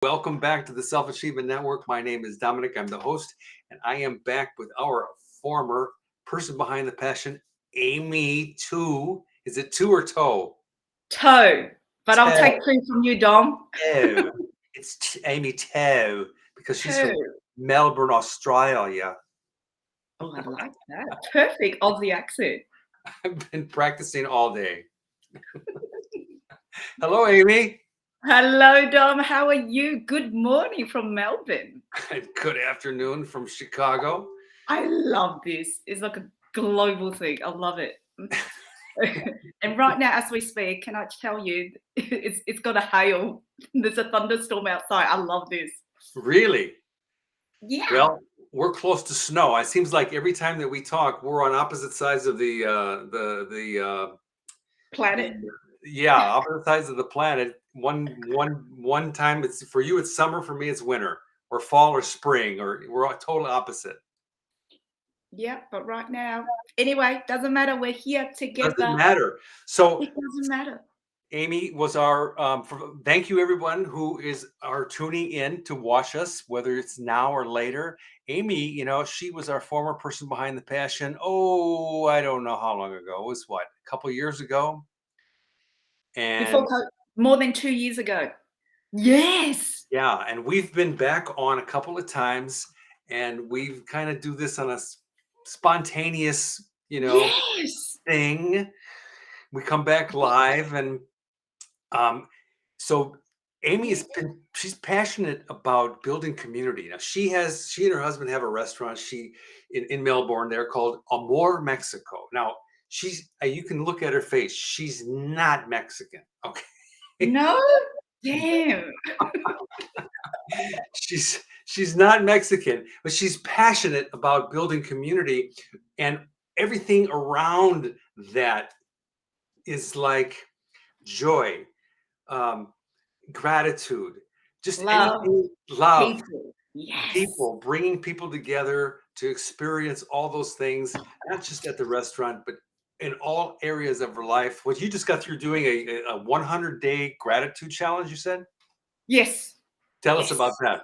Welcome back to the Self Achievement Network. My name is Dominic. I'm the host, and I am back with our former person behind the passion, Amy Two. Is it two or toe? Toe, but I'll Toe. take two from you, Dom. Toe. It's Amy Toe because she's from Toe. Melbourne, Australia. Oh, I like that. Perfect Aussie accent. I've been practicing all day. Hello, Amy. Hello, Dom. How are you? Good morning from Melbourne. Good afternoon from Chicago. I love this. It's like a global thing. I love it. And right now, as we speak, can I tell you, it's got a hail. There's a thunderstorm outside. I love this. Really? Yeah. Well, we're close to snow. It seems like every time that we talk, we're on opposite sides of the Planet. yeah, opposite sides of the planet. One time it's for you, it's summer. For me, it's winter or fall or spring, or we're all totally opposite. Yeah, but right now, anyway, doesn't matter. We're here Doesn't together. matter. So It doesn't matter. Amy was our. Thank you, everyone who are tuning in to watch us, whether it's now or later. Amy, she was our former person behind the passion. Oh, I don't know how long ago. It was what, a couple years ago, Before and more than 2 years ago. Yes. yeah, and we've been back on a couple of times, and we've kind of do this on a spontaneous, Yes. thing. We come back live, and Um, so she's passionate about building community. Now she and her husband have a restaurant in Melbourne. They're called Amor Mexico. Now you can look at her face. She's not Mexican. Okay. No? Damn. She's not Mexican, but she's passionate about building community, and everything around that is like joy, um, gratitude, just Love. anything, love, People. Yes. people, bringing people together to experience all those things, not just at the restaurant, but in all areas of her life. What you just got through doing a 100-day gratitude challenge, you said? Yes. Tell us about Yes.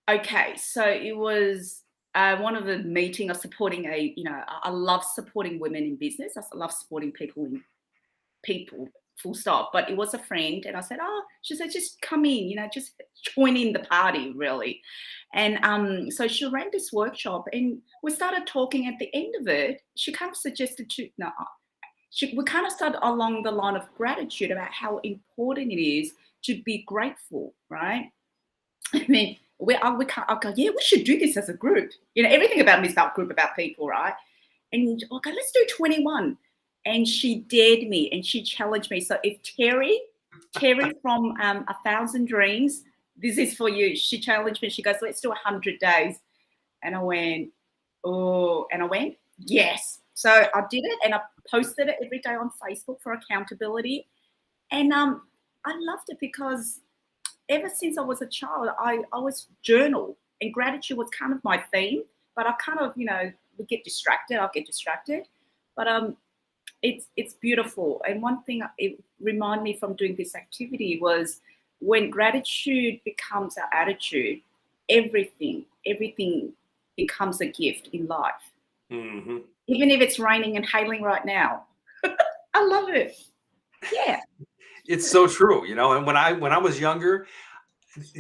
that. Okay, so it was one of the meeting of supporting I love supporting women in business. I love supporting people, full stop. But it was a friend, and I said, "Oh," she said, "just come in, just join in the party, really." And so she ran this workshop, and we started talking. At the end of it, she kind of suggested to no, we kind of started along the line of gratitude about how important it is to be grateful, right? I mean, I go, yeah, we should do this as a group. Everything about me is about group, about people, right? And I go, let's do 21. And she dared me and she challenged me. So if Terry from A Thousand Dreams, this is for you. She challenged me. She goes, let's do 100 days. And I went, oh, and I went, yes. So I did it and I posted it every day on Facebook for accountability. And I loved it because ever since I was a child, I always journal, and gratitude was kind of my theme. But I kind of, would get distracted. I'll get distracted, but it's beautiful. And one thing it reminded me from doing this activity was when gratitude becomes our attitude, everything becomes a gift in life. Hmm. Even if it's raining and hailing right now, I love it. Yeah. It's so true, And when I was younger,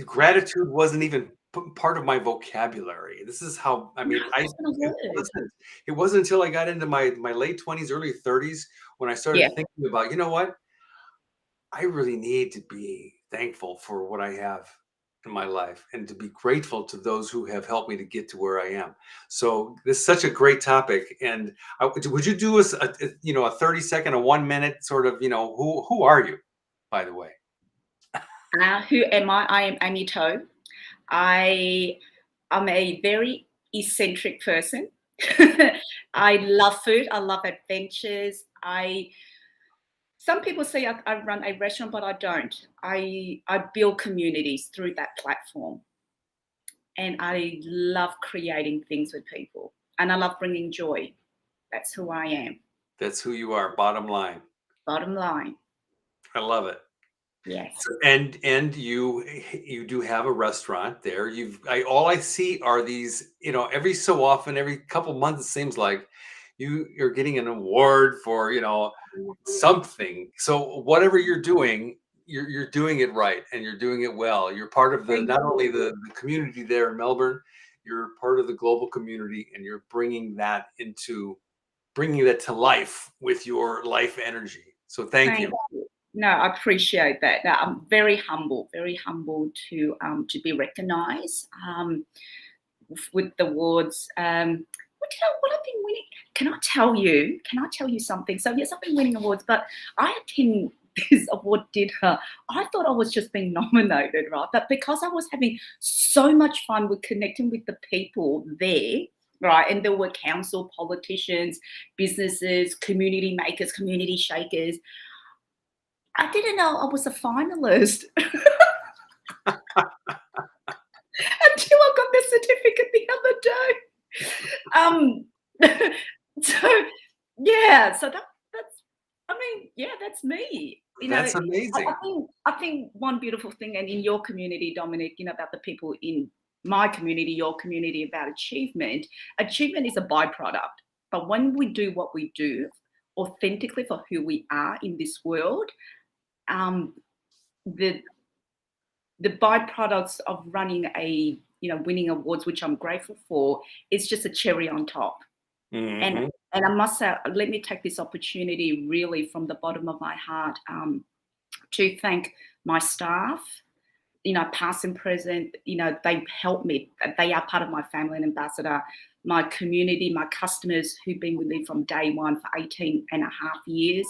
gratitude wasn't even part of my vocabulary. This is how I No, mean, it wasn't a word. it wasn't until I got into my late 20s, early 30s when I started Yeah. thinking about, you know what? I really need to be thankful for what I have in my life and to be grateful to those who have helped me to get to where I am. So this is such a great topic. And would you do us a 30-second, a 1 minute sort of, who are you, by the way? Who am I? I am Amy Toe. I am a very eccentric person. I love food. I love adventures. Some people say I run a restaurant, but I don't. I build communities through that platform, and I love creating things with people, and I love bringing joy. That's who I am. That's who you are, bottom line. Bottom line. I love it. Yes. And you do have a restaurant there. All I see are these, every so often, every couple months, it seems like you're getting an award for, something. So whatever you're doing, you're doing it right and you're doing it well. You're part of the Thank not only you. the community there in Melbourne, you're part of the global community and you're bringing that to life with your life energy. So thank Thank you. you. No, I appreciate that. No, I'm very humble to be recognised with the awards. What I've been winning? Can I tell you? Can I tell you something? So yes, I've been winning awards, but I attend this award dinner. I thought I was just being nominated, right? But because I was having so much fun with connecting with the people there, right? And there were council politicians, businesses, community makers, community shakers. I didn't know I was a finalist until I got the certificate the other day. So yeah, so that's I mean, yeah, that's me. That's I amazing. think one beautiful thing, and in your community, Dominic, about the people in my community, your community, about achievement. Achievement is a byproduct, but when we do what we do authentically for who we are in this world, um, the the byproducts of running winning awards, which I'm grateful for, is just a cherry on top. And Mhm. and I must say, let me take this opportunity really from the bottom of my heart to thank my staff, past and present. They've helped me. They are part of my family and ambassador. My community, my customers who've been with me from day one for 18 and a half years.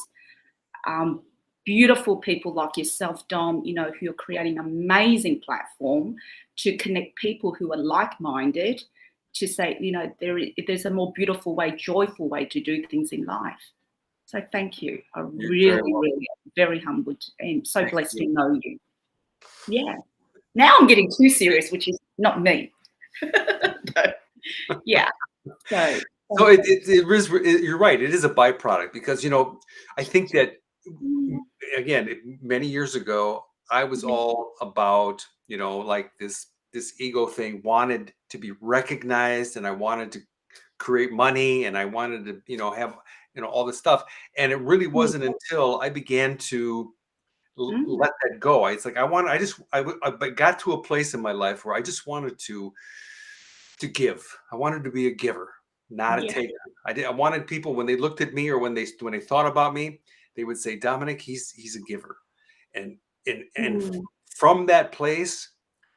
um, Beautiful people like yourself, Dom, who are creating an amazing platform to connect people who are like-minded to say, there's a more beautiful way, joyful way to do things in life. So thank you. I You're very really, welcome. really very humbled and so Thank blessed you. to know you. Yeah. Now I'm getting too serious, which is not me. But yeah. So So thank it is, you're right. It is a byproduct because, I think that you. again, many years ago, I was Yeah. all about, like this ego thing, wanted to be recognized and I wanted to create money and I wanted to, have, all this stuff. And it really Yeah. wasn't until I began to Mm. let that go. It's like I got to a place in my life where I just wanted to give. I wanted to be a giver, not a Yeah. taker. I wanted people when they looked at me or when they thought about me, they would say, "Dominic, he's a giver." And and Mm. from that place,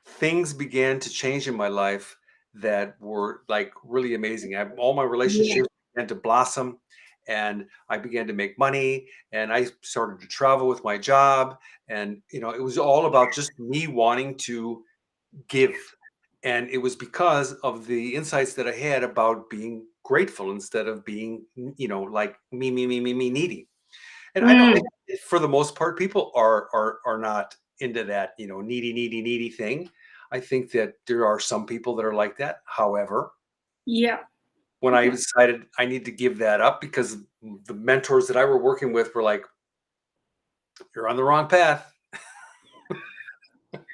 things began to change in my life that were like really amazing. All my Yeah. relationships began to blossom and I began to make money and I started to travel with my job and it was all about just me wanting to give. And it was because of the insights that I had about being grateful instead of being, like me, needy. And I don't Mm. think for the most part, people are not into that, needy thing. I think that there are some people that are like that. However, Yeah. when I Yeah. decided I need to give that up because the mentors that I were working with were like, "You're on the wrong path.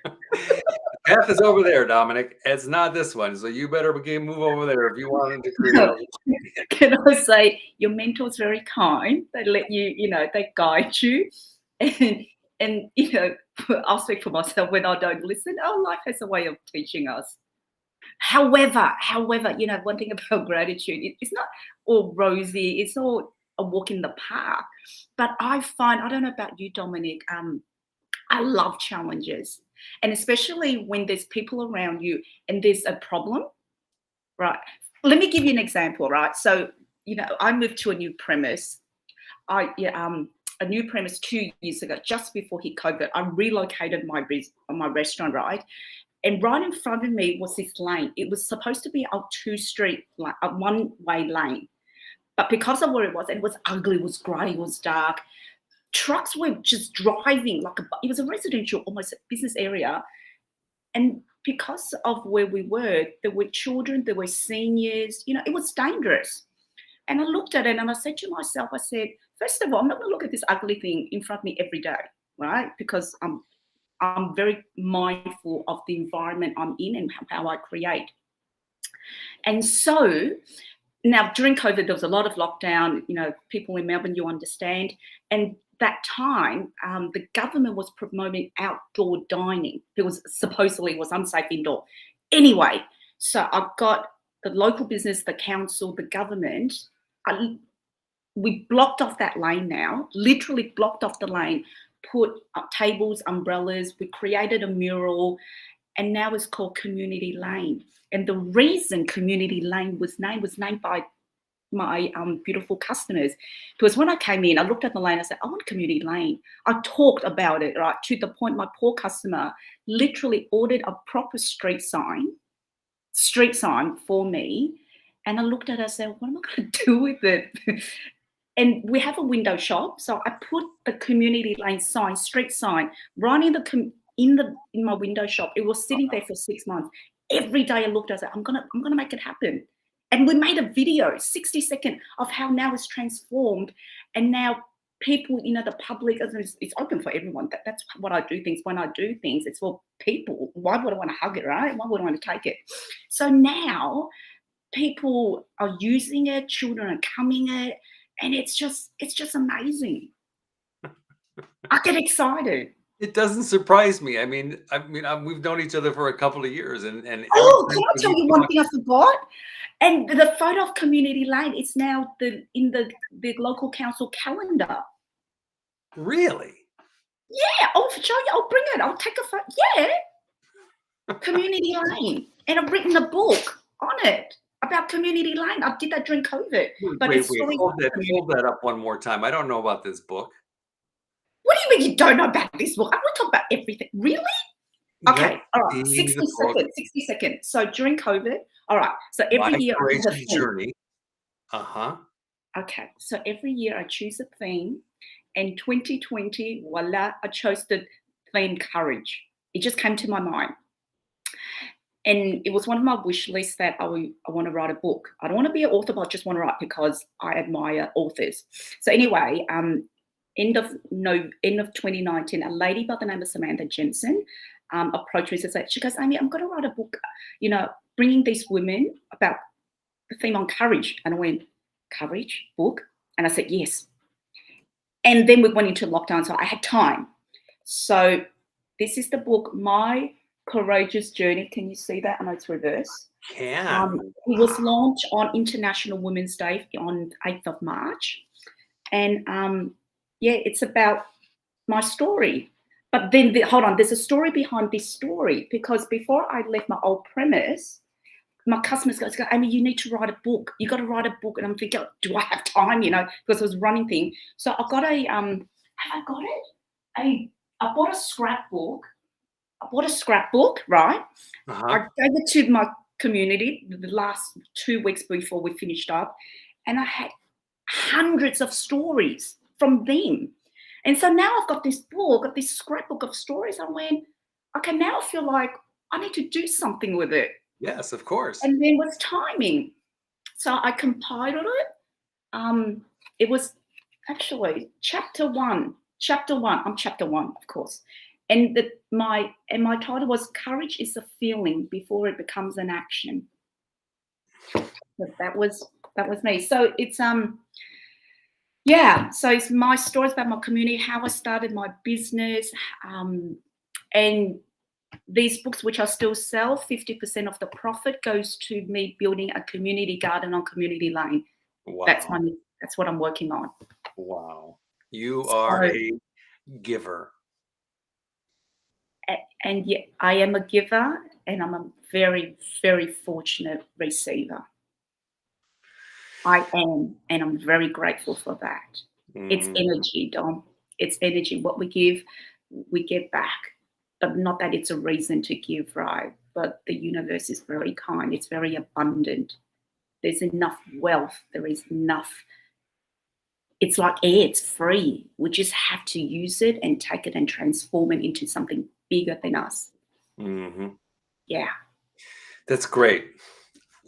The path is over there, Dominic. It's not this one. So you better begin move over there if you wanted to create a." Can I say your mentor's very kind. They let you, they guide you. And I'll speak for myself when I don't listen. Oh, life has a way of teaching us. However, one thing about gratitude, it's not all rosy, it's all a walk in the park. But I don't know about you, Dominic, I love challenges. And especially when there's people around you and there's a problem. Right. Let me give you an example, right? So, I moved to a new premise. A new premise 2 years ago, just before hit COVID. I relocated my restaurant, right? And right in front of me was this lane. It was supposed to be a a one-way lane. But because of where it was ugly, it was grey, it was dark. Trucks were just driving it was a residential, almost business area. And because of where we were, there were children, there were seniors, it was dangerous. And I looked at it and I said to myself, I said, first of all, I'm not going to look at this ugly thing in front of me every day. right? Because I'm very mindful of the environment I'm in and how I create. And so now during COVID, there was a lot of lockdown. You know, people in Melbourne, you understand, and that time, the government was promoting outdoor dining. It was supposedly was unsafe indoor. Anyway, so I got the local business, the council, the government. I, we blocked off that lane now, literally blocked off the lane, put up tables, umbrellas. We created a mural, and now it's called Community Lane. And the reason Community Lane was named by my beautiful customers, because when I came in, I looked at the lane. I said, "I want Community Lane." I talked about it, right, to the point my poor customer literally ordered a proper street sign for me. And I looked at it. I said, "What am I going to do with it?" And we have a window shop, so I put the Community Lane sign, street sign, right in my window shop. It was sitting there for 6 months. Every day I looked, I said, I'm gonna make it happen. And we made a video, 60-second, of how now it's transformed. And now people, you know, the public, it's open for everyone. That's what I do things. When I do things, it's for people. Why would I want to hug it, right? Why would I want to take it? So now people are using it, children are coming it, and it's just amazing. I get excited. It doesn't surprise me. We've known each other for a couple of years, and every Oh, time can I when tell you you one talk, thing I forgot? And the photo of Community Lane, it's now in the local council calendar. really, Yeah, I'll show you. I'll bring it. I'll take a photo. Yeah, Community Lane, and I've written a book on it about Community Lane. I did that during COVID, but it's wait, stories of community. hold that up one more time. I don't know about this book. What do you mean you don't know about this book? I want to talk about everything. Really? Let Okay, all right, me see 60 the book, seconds, 60 seconds. So during COVID, all right, so My every year I have a Courageous theme. Journey. Uh-huh. Okay, so every year I choose a theme. And 2020, voila, I chose the theme courage. It just came to my mind. And it was one of my wish lists that I want to write a book. I don't want to be an author, but I just want to write because I admire authors. So anyway, end of 2019, a lady by the name of Samantha Jensen approached me and said, she goes, "Amy, I'm going to write a book, you know, bringing these women about the theme on courage." And I went, "Courage book?" And I said, "Yes." And then we went into lockdown, so I had time. So this is the book, My Courageous Journey. Can you see that? I know it's reverse. Can. It was launched on International Women's Day on 8th of March. And yeah, it's about my story. But then, hold on, there's a story behind this story, because before I left my old premise, my customers go, "Amy, you need to write a book. You got to write a book." And I'm thinking, do I have time? You know, because I was running thing. So I got have I got it? I bought a scrapbook. Right? I Uh-huh. gave it to my community the last 2 weeks before we finished up, and I had hundreds of stories from them. And so now I've got this book, got this scrapbook of stories. I went, okay, now I feel like I need to do something with it. Yes, of course. And then was timing. So I compiled it. It was actually chapter one. Chapter one. I'm chapter one, of course. And my title was "Courage is a Feeling Before It Becomes an Action." So that was me. So it's yeah. So it's my stories about my community, how I started my business, and these books, which I still sell, 50% of the profit goes to me building a community garden on Community Lane. That's Wow. my that's what I'm working on. Wow. You are So, a giver. and yet I am a giver, and I'm a very, very fortunate receiver. I am, and I'm very grateful for that. It's Mhm. energy, Dom. It's energy. What we give, we get back. But not that it's a reason to give, right? But the universe is very kind. It's very abundant. There's enough wealth. There is enough. It's like air, it's free. We just have to use it and take it and transform it into something bigger than us. Mhm. Yeah. That's great.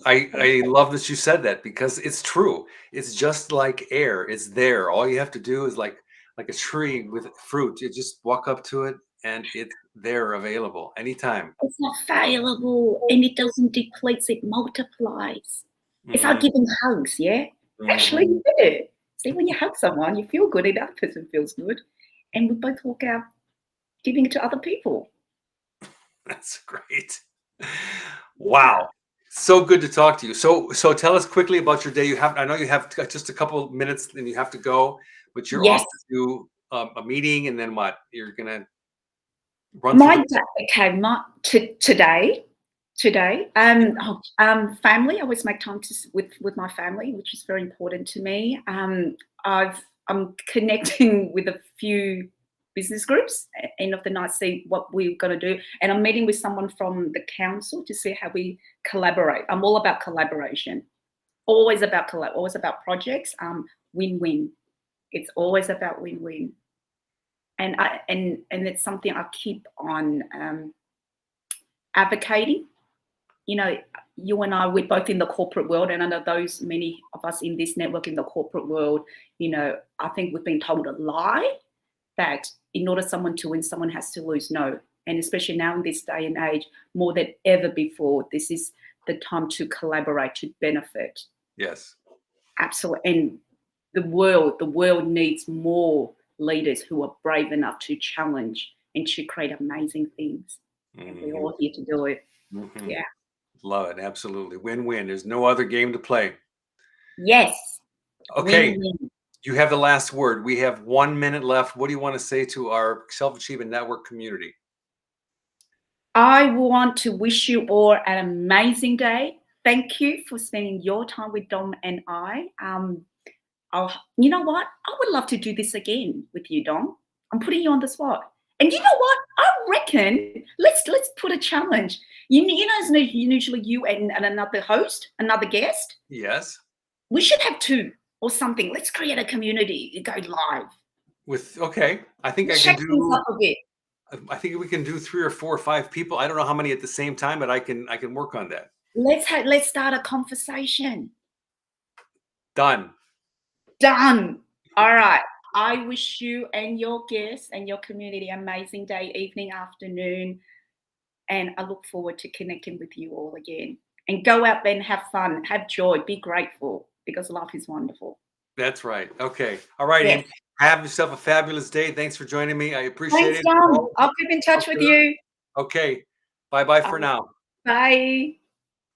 I love that you said that because it's true. It's just like air. It's there. All you have to do is like like a tree with fruit. You just walk up to it and it's there available anytime. It's available and it doesn't deplete, it multiplies. It's like Mhm, giving hugs, yeah? Actually, mhm. yeah. See, when you hug someone, you feel good, and the other person feels good, and we both walk out giving it to other people. That's great. Yeah. Wow. So good to talk to you. So tell us quickly about your day. I know you have just a couple of minutes and you have to go, but you're off Yes. to do a meeting and then what? You're gonna run through My the day, okay, my today, family. I always make time with my family, which is very important to me. I'm connecting with a few business groups. End of the night, see what we're going to do, and I'm meeting with someone from the council to see how we collaborate. I'm all about collaboration. Always about projects. Win-win. It's always about win-win, and it's something I keep on advocating. You know, you and I, we're both in the corporate world, and I know those many of us in this network in the corporate world, I think we've been told a lie that in order someone to win, someone has to lose. No. And especially now in this day and age, more than ever before, this is the time to collaborate, to benefit. yes. Absolutely. And the world needs more leaders who are brave enough to challenge and to create amazing things. And we're Mhm, all here to do it. mhm. Yeah. Love it. Absolutely. Win-win. There's no other game to play. Yes. Okay. Win-win. You have the last word. We have 1 minute left. What do you want to say to our self-achievement network community? I want to wish you all an amazing day. Thank you for spending your time with Dom and I. You know what? I would love to do this again with you, Dom. I'm putting you on the spot. And you know what? I reckon let's put a challenge. It's usually you and another host, another guest. Yes. We should have two or something. Let's create a community. You go live. With okay. I think Let's I can shake things do up a bit. I think we can do 3 or 4 or 5 people. I don't know how many at the same time, but I can work on that. Let's start a conversation. Done. Done. All right. I wish you and your guests and your community amazing day, evening, afternoon, and I look forward to connecting with you all again. And go out there and have fun, have joy, be grateful because life is wonderful. That's right. Okay. All right, Yes. Amy. Have yourself a fabulous day. Thanks for joining me. I appreciate Thanks, it. Dom. Oh, I'll keep in touch with you. okay. Bye-bye Uh, for now. Bye.